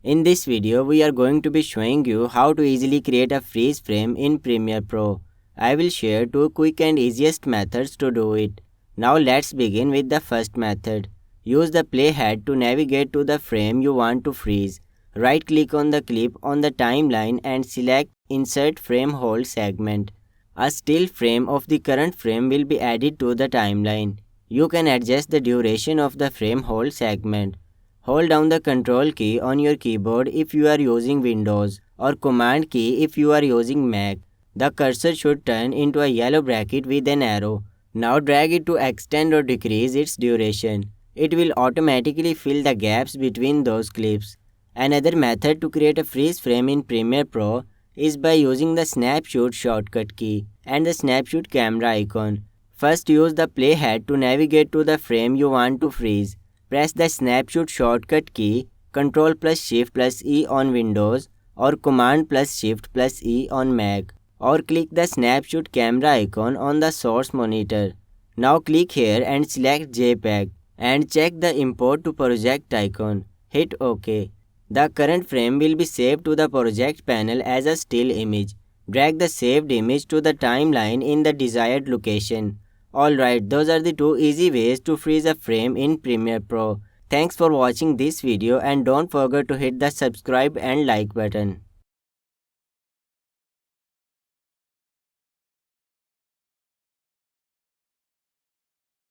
In this video, we are going to be showing you how to easily create a freeze frame in Premiere Pro. I will share 2 quick and easiest methods to do it. Now let's begin with the first method. Use the playhead to navigate to the frame you want to freeze. Right-click on the clip on the timeline and select Insert Frame Hold Segment. A still frame of the current frame will be added to the timeline. You can adjust the duration of the frame hold segment. Hold down the Control key on your keyboard if you are using Windows or Command key if you are using Mac. The cursor should turn into a yellow bracket with an arrow. Now drag it to extend or decrease its duration. It will automatically fill the gaps between those clips. Another method to create a freeze frame in Premiere Pro is by using the Snapshot shortcut key and the Snapshot camera icon. First, use the playhead to navigate to the frame you want to freeze. Press the Snapshot shortcut key, Ctrl plus Shift plus E on Windows or Command plus Shift plus E on Mac, or click the Snapshot camera icon on the source monitor. Now click here and select JPEG and check the Import to Project icon. Hit OK. The current frame will be saved to the project panel as a still image. Drag the saved image to the timeline in the desired location. Alright, those are the 2 easy ways to freeze a frame in Premiere Pro. Thanks for watching this video and don't forget to hit the subscribe and like button.